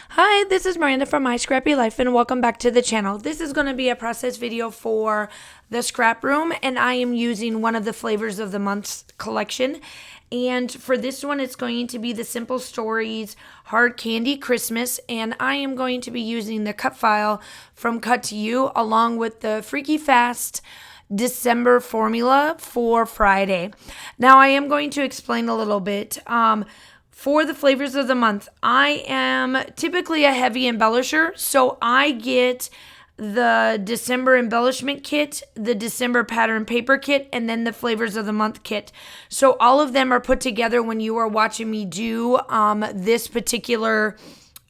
Hi, this is Miranda from My Scrappy Life and welcome back to the channel. This is going to be a process video for the scrap room and I am using one of the flavors of the month's collection. And for this one, it's going to be the Simple Stories Hard Candy Christmas, and I am going to be using the cut file from Cut to You along with the Freaky Fast December formula for Friday. Now I am going to explain a little bit. For the flavors of the month, I am typically a heavy embellisher, so I get the December embellishment kit, the December pattern paper kit, and then the flavors of the month kit. So all of them are put together when you are watching me do this particular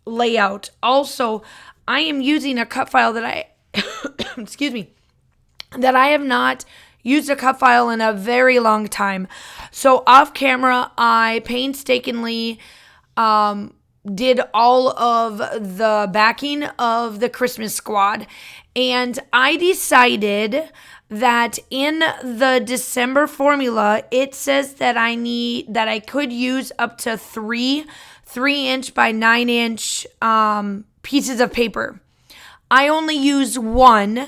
layout. Also, I am using a cut file that I, excuse me, that I have not used a cut file in a very long time. So off camera, I painstakingly did all of the backing of the Christmas squad. And I decided that in the December formula, it says that I could use up to three 3-inch by 9-inch pieces of paper. I only use one.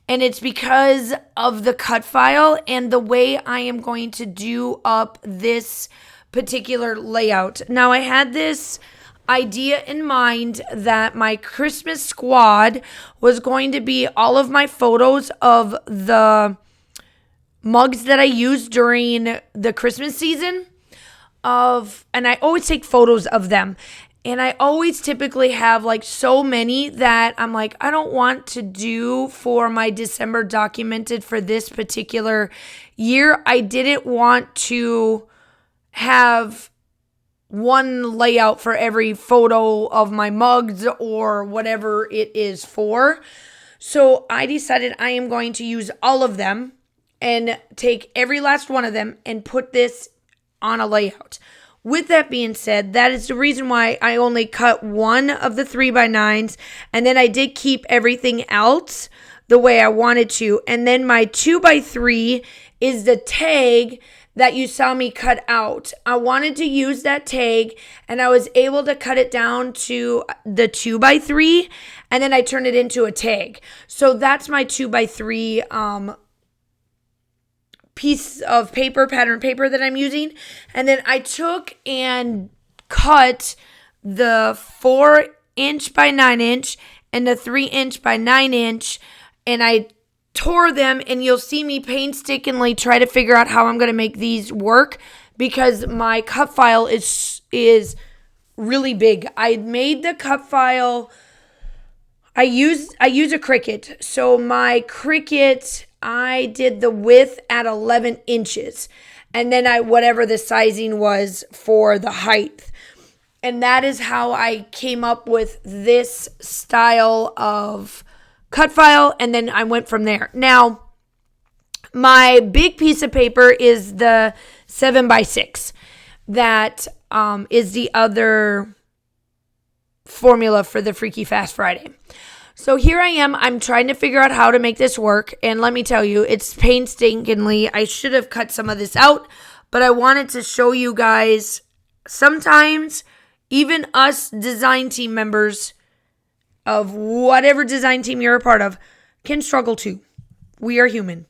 And it's because of the cut file and the way I am going to do up this particular layout. Now, I had this idea in mind that my Christmas squad was going to be all of my photos of the mugs that I used during the Christmas season and I always take photos of them. And I always typically have like so many that I'm like, I don't want to do for my December documented for this particular year. I didn't want to have one layout for every photo of my mugs or whatever it is for. So I decided I am going to use all of them and take every last one of them and put this on a layout. With that being said, that is the reason why I only cut one of the 3x9s, and then I did keep everything else the way I wanted to. And then my 2x3 is the tag that you saw me cut out. I wanted to use that tag, and I was able to cut it down to the 2x3, and then I turned it into a tag. So that's my 2x3 piece of paper, pattern paper that I'm using. And then I took and cut the 4-inch by 9-inch and the 3-inch by 9-inch, and I tore them, and you'll see me painstakingly try to figure out how I'm going to make these work because my cut file is really big. I made the cut file, I use a Cricut. So my Cricut, I did the width at 11 inches. And then whatever the sizing was for the height. And that is how I came up with this style of cut file. And then I went from there. Now, my big piece of paper is the 7x6. That is the other formula for the Freaky Fast Friday. So here I am. I'm trying to figure out how to make this work. And let me tell you, it's painstakingly. I should have cut some of this out, but I wanted to show you guys sometimes even us design team members of whatever design team you're a part of can struggle too. We are human.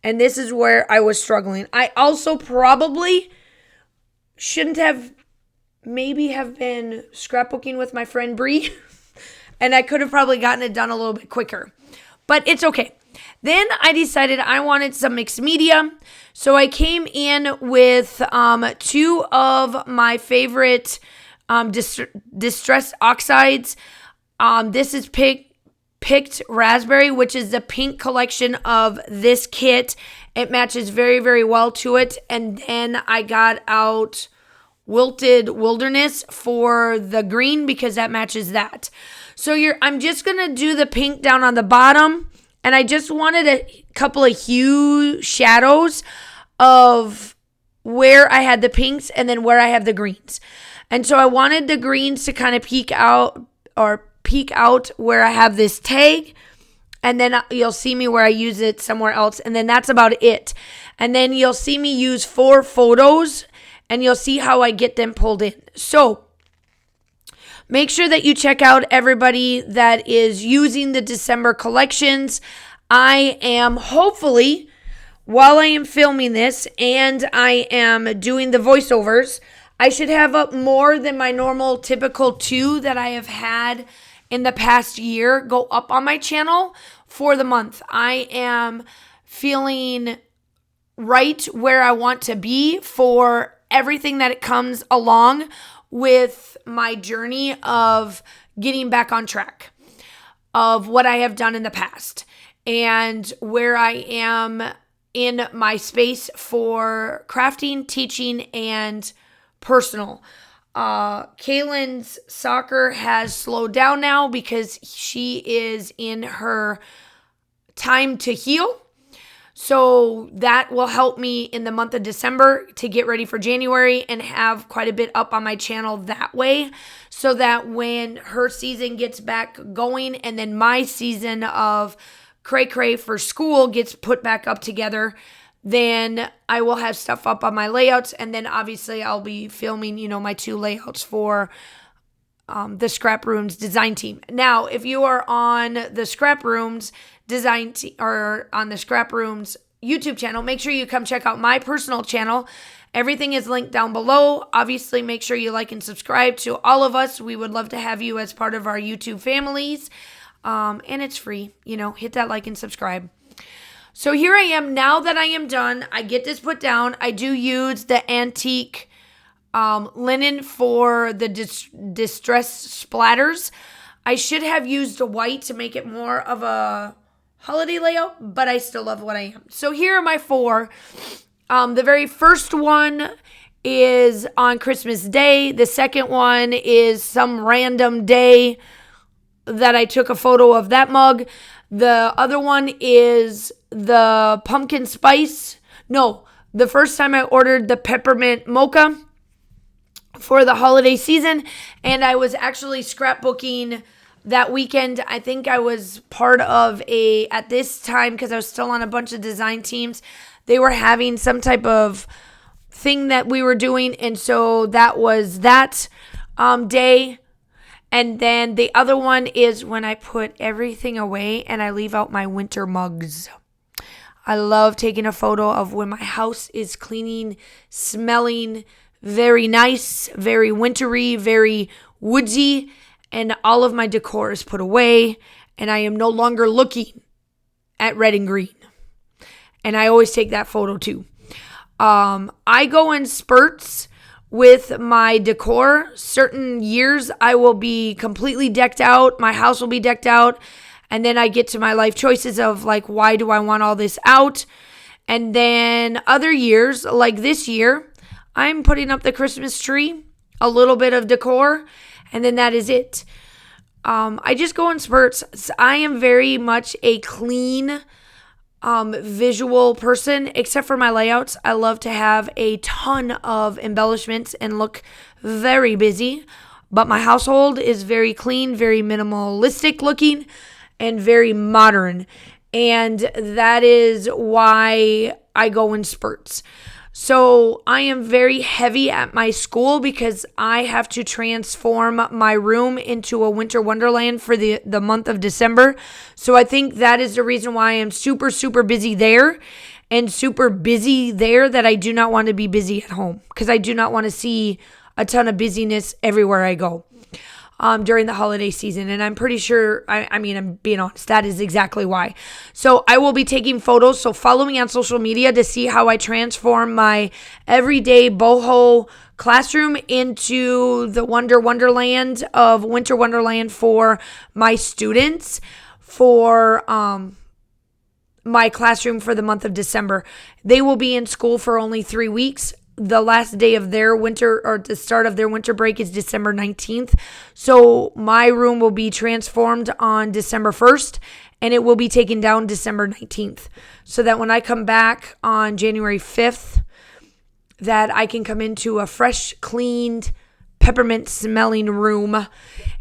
And this is where I was struggling. I also probably shouldn't have been scrapbooking with my friend Bree. And I could have probably gotten it done a little bit quicker. But it's okay. Then I decided I wanted some mixed media. So I came in with two of my favorite distressed oxides. This is Picked Raspberry, which is the pink collection of this kit. It matches very, very well to it. And then I got out Wilted Wilderness for the green because that matches that. So I'm just going to do the pink down on the bottom. And I just wanted a couple of hue shadows of where I had the pinks and then where I have the greens. And so I wanted the greens to kind of peek out where I have this tag. And then you'll see me where I use it somewhere else. And then that's about it. And then you'll see me use 4 photos. And you'll see how I get them pulled in. So Make sure that you check out everybody that is using the December collections. I am hopefully, while I am filming this and I am doing the voiceovers, I should have up more than my normal typical 2 that I have had in the past year go up on my channel for the month. I am feeling right where I want to be for everything that it comes along with my journey of getting back on track of what I have done in the past and where I am in my space for crafting, teaching, and personal. Kaylin's soccer has slowed down now because she is in her time to heal. So that will help me in the month of December to get ready for January and have quite a bit up on my channel that way, so that when her season gets back going and then my season of cray for school gets put back up together, then I will have stuff up on my layouts. And then obviously I'll be filming, my 2 layouts for the ScrapRoom's design team. Now, if you are on the ScrapRoom's design or on the ScrapRoom's YouTube channel, make sure you come check out my personal channel. Everything is linked down below. Obviously, make sure you like and subscribe to all of us. We would love to have you as part of our YouTube families. And it's free, hit that like and subscribe. So here I am. Now that I am done, I get this put down. I do use the antique linen for the distress splatters. I should have used a white to make it more of a holiday layout, but I still love what I am. So here are my 4. The very first one is on Christmas Day. The second one is some random day that I took a photo of that mug. The other one is the pumpkin spice. No, the first time I ordered the peppermint mocha for the holiday season, and I was actually scrapbooking that weekend. I think I was part of at this time, because I was still on a bunch of design teams, they were having some type of thing that we were doing, and so that was that day. And then the other one is when I put everything away and I leave out my winter mugs. I love taking a photo of when my house is cleaning, smelling very nice, very wintry, very woodsy, and all of my decor is put away, and I am no longer looking at red and green. And I always take that photo too. I go in spurts with my decor. Certain years I will be completely decked out. My house will be decked out. And then I get to my life choices of like, why do I want all this out? And then other years, like this year, I'm putting up the Christmas tree, a little bit of decor, and then that is it. I just go in spurts. I am very much a clean visual person, except for my layouts. I love to have a ton of embellishments and look very busy, but my household is very clean, very minimalistic looking, and very modern, and that is why I go in spurts. So I am very heavy at my school because I have to transform my room into a winter wonderland for the month of December. So I think that is the reason why I am super, super busy there, and super busy there that I do not want to be busy at home, because I do not want to see a ton of busyness everywhere I go during the holiday season. And I'm pretty sure, I'm being honest, that is exactly why. So I will be taking photos. So follow me on social media to see how I transform my everyday boho classroom into the wonderland of winter wonderland for my students, for my classroom for the month of December. They will be in school for only 3 weeks. The last day of their winter, or the start of their winter break, is December 19th. So my room will be transformed on December 1st, and it will be taken down December 19th. So that when I come back on January 5th, that I can come into a fresh, cleaned, peppermint smelling room.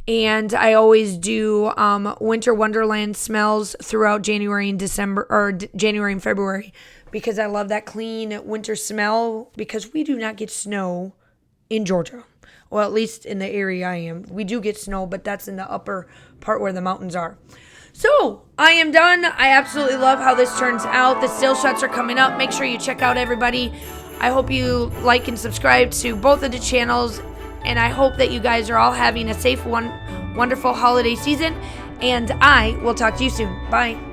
And I always do winter wonderland smells throughout January and December, or January and February, because I love that clean winter smell, because we do not get snow in Georgia. Well, at least in the area I am. We do get snow, but that's in the upper part where the mountains are. So, I am done. I absolutely love how this turns out. The still shots are coming up. Make sure you check out everybody. I hope you like and subscribe to both of the channels. And I hope that you guys are all having a safe, wonderful holiday season. And I will talk to you soon. Bye.